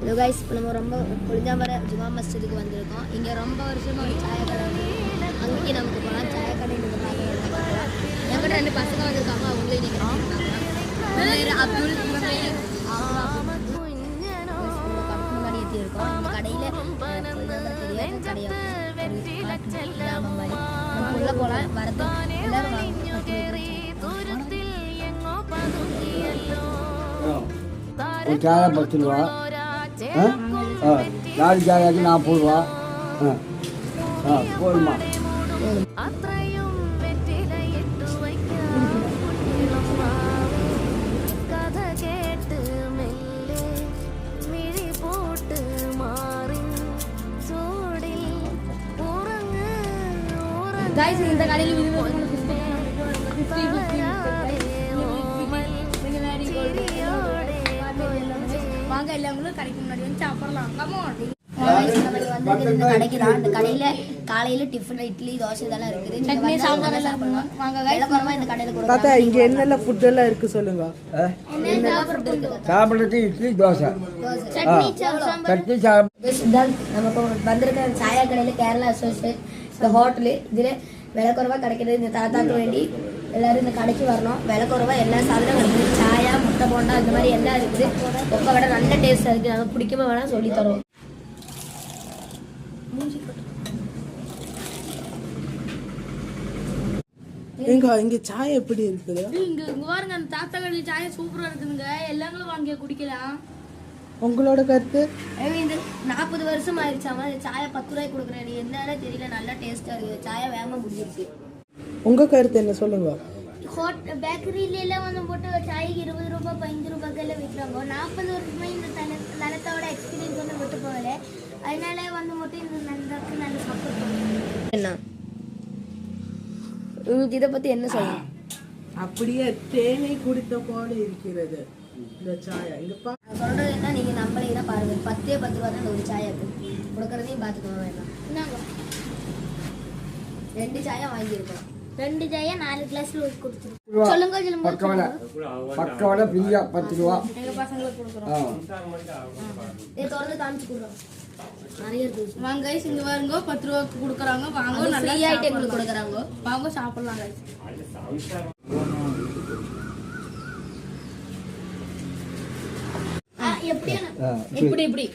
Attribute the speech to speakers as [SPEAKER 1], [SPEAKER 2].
[SPEAKER 1] Hello guys, இப்போ நம்ம ரொம்ப புளிஞ்சாமரை ஜுமா மஸ்ஜிதுக்கு வந்திருக்கோம். இங்கே ரொம்ப வருஷமாக ஒரு சாய கடை அங்கேயும் நமக்கு போகலாம். சாய கடை பார்க்கலாம். என்கிட்ட 2 பசங்க வந்திருக்காங்க. அவங்களே நிற்கிறாங்க. பேர் அப்துல், முன்னாடி ஏற்றிருக்கோம். இந்த கடையில் உள்ள போகலாம். வரது எல்லாரும்
[SPEAKER 2] சாயா 10 ரூபா, லாரி சாயாக்கு 40 ரூபா. போதுமா?
[SPEAKER 1] இந்த கடையில் வாங்க, எல்லாங்களும் கடைக்கு முன்னாடி வந்து சாப்பிடலாம். இந்த கடைக்கு தான். இந்த கடையில காலையில டிஃபன் இட்லி தோசை இதெல்லாம் இருக்குது. சட்னி சாம்பார் எல்லாம் சாப்பிடலாம். வாங்க விளக்கமா இந்த கடையில கொடுங்க.
[SPEAKER 3] தாத்தா இங்க என்னெல்லாம் ஃபுட் எல்லாம் இருக்கு சொல்லுங்க.
[SPEAKER 2] சாப்பிடுறதுக்கு இட்லி தோசை
[SPEAKER 1] சட்னி சாம்பார். நமக்கு வந்திருக்க சாயா கடையில கேரளா அசோசியேட் இந்த ஹோட்டலு இதுல விலை குறைவா கிடைக்கிறது. இந்த தாத்தாக்கு வேண்டி எல்லாரும் இந்த கடைக்கு வரணும். விலை குறைவா எல்லா சாதனம் கிடைக்குது. சாயா, முட்டை போண்டா இந்த மாதிரி எல்லாம் இருக்குது. ஒக்க விட நல்ல டேஸ்டா இருக்கு. நாங்கள் பிடிக்காம வேணா சொல்லி தரோம்.
[SPEAKER 3] இங்க சாய் எப்படி இருக்குது?
[SPEAKER 1] இங்க பாருங்க, அந்த தாத்தா கடையில சாயா சூப்பரா இருக்குதுங்க. எல்லாங்களும் வாங்கி குடிக்கலாம்.
[SPEAKER 3] உங்களோட கருத்து?
[SPEAKER 1] இந்த 40 வருஷம் ஆயிடுச்சாமா சாயா 10 ரூபாய்க்கு கொடுக்குறேன். என்னன்னு தெரியல, நல்லா டேஸ்டா இருக்குது. சாயா வேகமா முடிஞ்சிருச்சு.
[SPEAKER 3] உங்க கருத்து என்ன சொல்லுங்க.
[SPEAKER 1] பேக்கரியில எல்லாம் வந்து போட்டு சாய்க்கு 20 ரூபாய் 15 ரூபாய்க்கெல்லாம் விற்கிறாங்க. 40 வருஷமா இந்த தளத்தோட எக்ஸ்பீரியன்ஸ் வந்து விட்டு போகல. அதனால வந்து மட்டும் இந்த நல்லாக்கு நல்ல சப்போர்ட் பண்ணுங்க. என்ன உங்களுக்கு இதை பத்தி என்ன சொல்லலாம்?
[SPEAKER 3] அப்படியே தேனை குடித்த போல இருக்கிறது இந்த சாயா. இங்க
[SPEAKER 1] சொல்றது என்ன, நீங்க நம்மளே பாருங்க. 10 ரூபா தான் ஒரு சாயாக்கு கொடுக்கறதையும் பார்த்துக்கோங்க. வேண்டாம், 2 சாயா வாங்கியிருக்கோம். 2 சாயா 4 கிளாஸ்ல கொடுத்துருக்கோம். சொல்லுங்க
[SPEAKER 2] பக்கவடை பிரியா 10 ரூபா.
[SPEAKER 1] எங்க பசங்களுக்கு கொடுக்குறோம். தொடர்ந்து காமிச்சு கொடுக்குறோம். நிறைய இருக்கு. வாங்க கைஸ், இங்க பாருங்க 10 ரூபாய்க்கு கொடுக்குறாங்க. வாங்க, நல்ல ஐட்டம் உங்களுக்கு கொடுக்குறாங்க. வாங்க சாப்பிடலாம் கைஸ். எப்படி